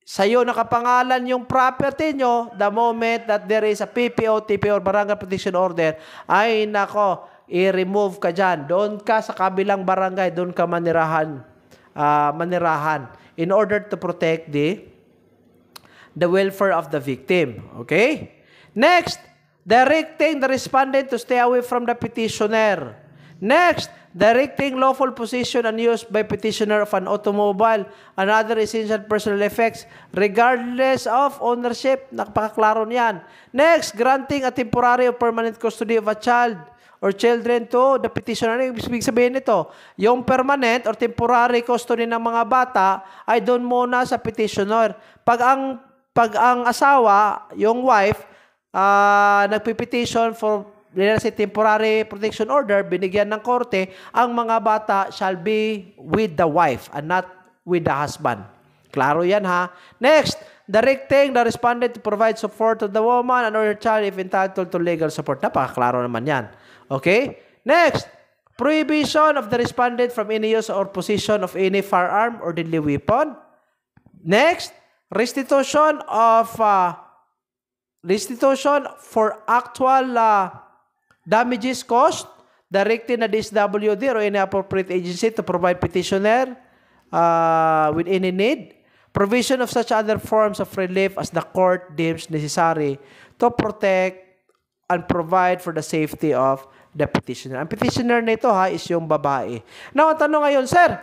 sa'yo nakapangalan yung property nyo, the moment that there is a PPO, TPO, or Barangay Protection Order, ay nako, i-remove ka dyan. Doon ka sa kabilang barangay, doon ka manirahan in order to protect the welfare of the victim. Okay? Next, directing the respondent to stay away from the petitioner. Next, directing lawful possession and use by petitioner of an automobile and other essential personal effects regardless of ownership. Napakaklaro niyan. Next, granting a temporary or permanent custody of a child or children to the petitioner. Ano ibig sabihin nito? Yung permanent or temporary custody ng mga bata ay doon muna sa petitioner. Pag ang asawa, yung wife, nagpipetition for temporary protection order, binigyan ng korte, ang mga bata shall be with the wife and not with the husband. Klaro yan ha. Next, directing the respondent to provide support to the woman and or her child if entitled to legal support. Napakaklaro naman yan. Okay? Next, prohibition of the respondent from any use or possession of any firearm or deadly weapon. Next, restitution for actual damages cost, directing the DSWD or any appropriate agency to provide petitioner with any need. Provision of such other forms of relief as the court deems necessary to protect and provide for the safety of the petitioner. Ang petitioner nito is yung babae. Now, ang tanong ngayon, sir,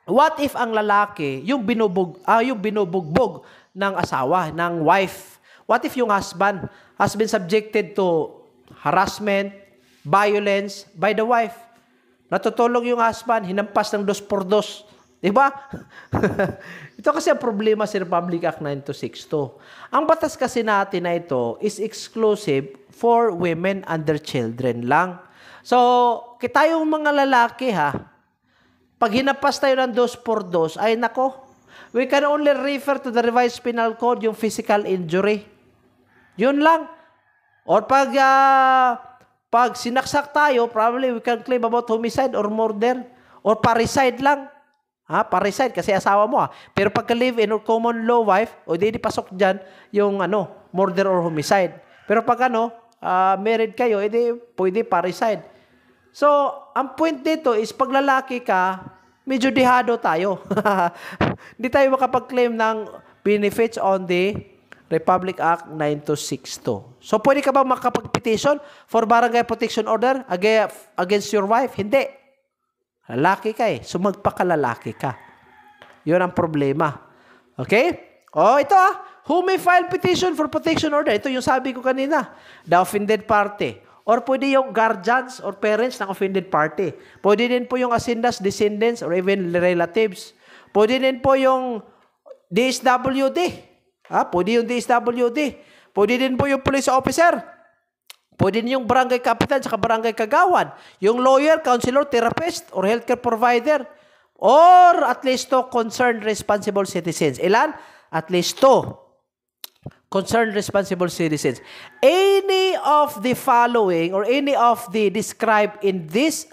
what if ang lalaki, yung binubugbog ng asawa, ng wife? What if yung husband has been subjected to harassment, violence by the wife? Natutulog yung husband, hinampas ng 2x2. Diba? Ito kasi ang problema sa Republic Act 9262. Ang batas kasi natin na ito is exclusive for women and their children lang. So, kita yung mga lalaki ha, pag hinapas tayo ng 2 por 2, ay nako, we can only refer to the revised penal code, yung physical injury. Yun lang. Or pag sinaksak tayo, probably we can claim about homicide or murder or parricide lang. Parricide kasi asawa mo Pero pagka live-in or common law wife, o di pasok dyan yung murder or homicide. Pero pag married kayo, edi pwede parricide. So, ang point dito is pag lalaki ka, medyo dehado tayo. Hindi tayo makapag-claim ng benefits on the Republic Act 9262. So, pwede ka ba makapag-petition for barangay protection order against your wife? Hindi. Lalaki ka so magpakalalaki ka. Yun ang problema. Okay? Ito who may file petition for protection order? Ito yung sabi ko kanina. The offended party. Or pwede yung guardians or parents ng offended party. Pwede din po yung asindas, descendants, or even relatives. Pwede din po yung DSWD. Pwede yung DSWD. Pwede din po yung police officer. Pwede din yung barangay kapitan at barangay kagawad. Yung lawyer, counselor, therapist, or healthcare provider. Or at least 2 concerned responsible citizens. Ilan? At least 2 concerned responsible citizens. Any of the following or any of the described in this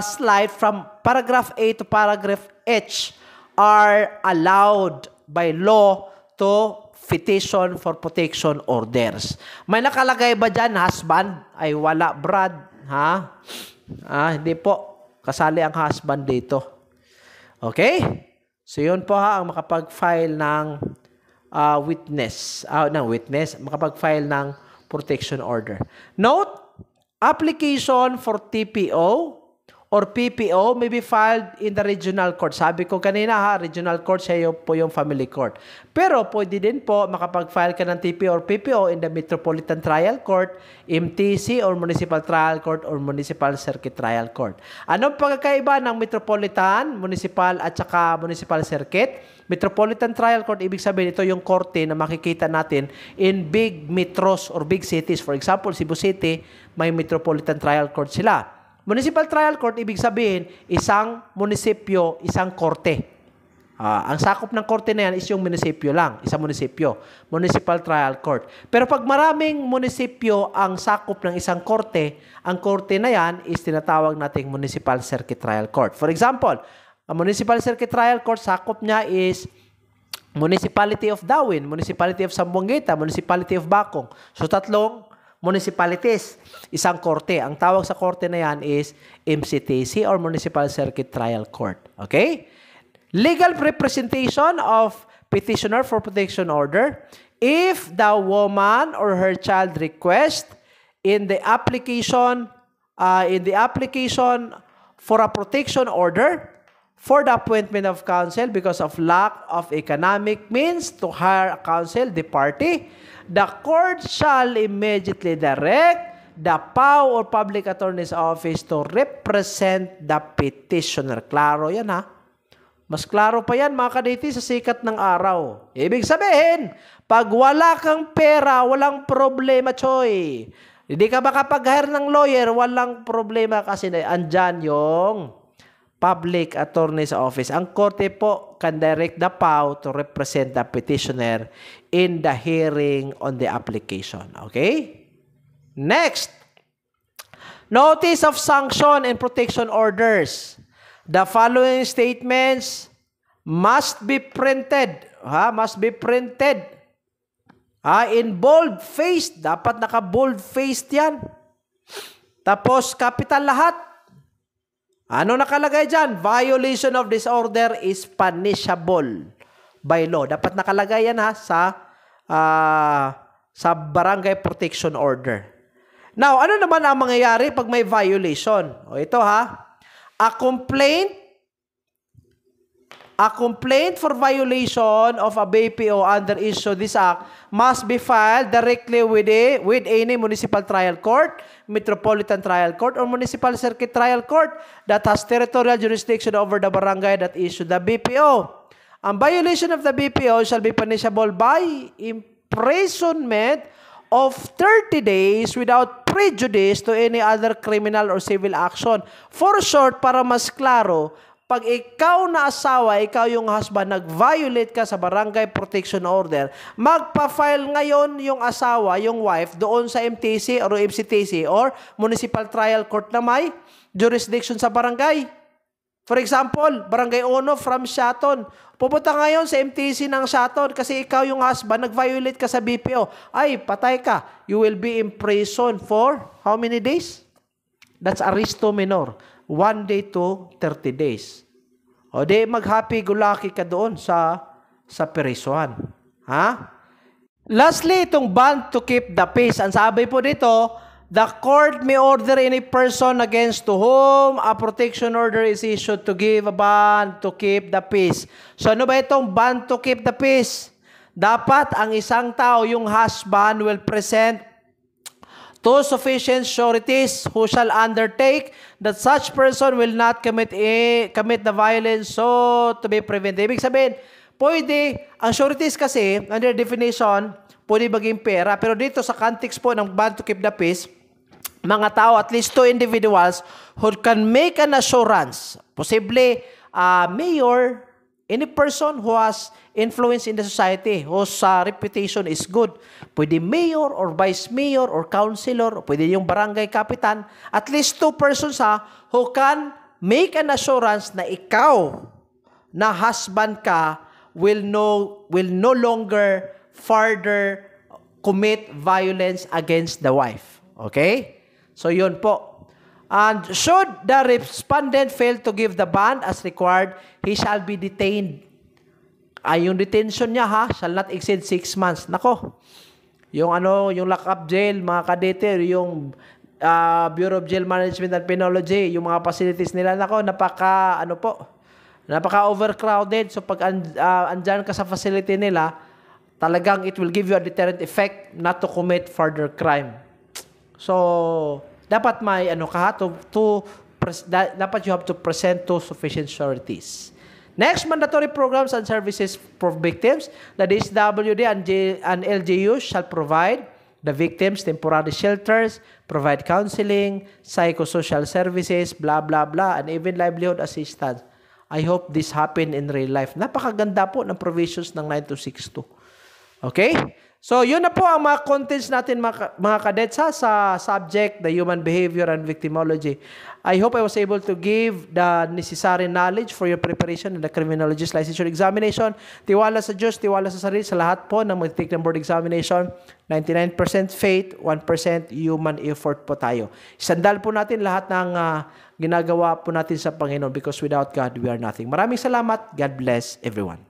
slide from paragraph A to paragraph H are allowed by law to petition for protection orders. May nakalagay ba dyan, husband? Ay wala, Brad. Hindi po. Kasali ang husband dito. Okay? So yun po ang makapag-file ng makapag-file ng protection order. Note, application for TPO or PPO may be filed in the regional court. Sabi ko kanina regional court siya po yung family court. Pero pwede din po makapag-file ka ng TPO or PPO in the Metropolitan Trial Court, MTC or Municipal Trial Court or Municipal Circuit Trial Court. Anong pagkakaiba ng Metropolitan, Municipal at saka Municipal Circuit? Metropolitan Trial Court, ibig sabihin ito yung korte na makikita natin in big metros or big cities. For example, Cebu City, may Metropolitan Trial Court sila. Municipal Trial Court, ibig sabihin, isang munisipyo, isang korte. Ang sakop ng korte na yan is yung munisipyo lang, isang munisipyo. Municipal Trial Court. Pero pag maraming munisipyo ang sakop ng isang korte, ang korte na yan is tinatawag nating Municipal Circuit Trial Court. For example, ang Municipal Circuit Trial Court, sakop niya is Municipality of Dawin, Municipality of Sambuanguita, Municipality of Bacong. So, 3 municipalities, isang korte. Ang tawag sa korte na yan is MCTC or Municipal Circuit Trial Court. Okay? Legal representation of petitioner for protection order. If the woman or her child request in the application for a protection order for the appointment of counsel because of lack of economic means to hire a counsel, the party, the court shall immediately direct the PAO or Public Attorney's Office to represent the petitioner. Klaro yan Mas klaro pa yan mga kaditi sa sikat ng araw. Ibig sabihin, pag wala kang pera, walang problema, choy. Hindi ka makapag-hire ng lawyer, walang problema kasi andyan yung Public Attorney's Office. Ang korte po can direct the PAO to represent the petitioner in the hearing on the application. Okay? Next, notice of sanction and protection orders. The following statements must be printed. Must be printed. In bold-faced. Dapat naka-bold-faced yan. Tapos, capital lahat. Ano nakalagay dyan? Violation of this order is punishable by law. Dapat nakalagay yan sa barangay protection order. Now, ano naman ang mangyayari pag may violation? Ito a complaint A complaint for violation of a BPO under issue this act must be filed directly with any municipal trial court, metropolitan trial court, or municipal circuit trial court that has territorial jurisdiction over the barangay that issued the BPO. Ang violation of the BPO shall be punishable by imprisonment of 30 days without prejudice to any other criminal or civil action. For short, para mas klaro, pag ikaw na asawa, ikaw yung husband, nag-violate ka sa barangay protection order, magpa-file ngayon yung asawa, yung wife, doon sa MTC or MCTC or Municipal Trial Court na may jurisdiction sa barangay. For example, Barangay Ono from Shaton. Pupunta ngayon sa MTC ng Shaton kasi ikaw yung husband, nag-violate ka sa BPO. Ay, patay ka. You will be imprisoned for how many days? That's aristo minor. 1 day to 30 days. O di mag-happy go lucky ka doon sa perisuhan. Ha? Lastly, itong ban to keep the peace. Ang sabi po dito, the court may order any person against to whom a protection order is issued to give a ban to keep the peace. So ano ba itong ban to keep the peace? Dapat ang isang tao, yung husband, will present two sufficient sureties who shall undertake that such person will not commit the violence so to be prevented. Ibig sabihin, pwede, ang sureties kasi, under definition, pwede maging pera. Pero dito sa context po ng ban to keep the peace, mga tao, at least two individuals who can make an assurance, posible mayor, any person who has influence in the society, whose reputation is good. Pwede mayor or vice mayor or councilor, pwede yung barangay kapitan. At least two persons who can make an assurance na ikaw, na husband ka, will no longer further commit violence against the wife. Okay? So yun po. And should the respondent fail to give the bond as required, he shall be detained. Yung detention niya shall not exceed 6 months. Nako. Yung lock-up jail, mga kadete, yung Bureau of Jail Management and Penology, yung mga facilities nila, nako, napaka-overcrowded. So pag andyan ka sa facility nila, talagang it will give you a deterrent effect not to commit further crime. So dapat may dapat you have to present two sufficient sureties. Next, mandatory programs and services for victims. The DSWD and LGU shall provide the victims temporary shelters, provide counseling, psychosocial services, blah, blah, blah, and even livelihood assistance. I hope this happen in real life. Napakaganda po ng provisions ng 9262. Okay? So, yun na po ang mga contents natin, mga kadets, sa subject, the human behavior and victimology. I hope I was able to give the necessary knowledge for your preparation in the criminologist licensure examination. Tiwala sa Diyos, tiwala sa sarili, sa lahat po ng mag-take ng board examination. 99% faith, 1% human effort po tayo. Isandal po natin lahat ng ginagawa po natin sa Panginoon because without God, we are nothing. Maraming salamat. God bless everyone.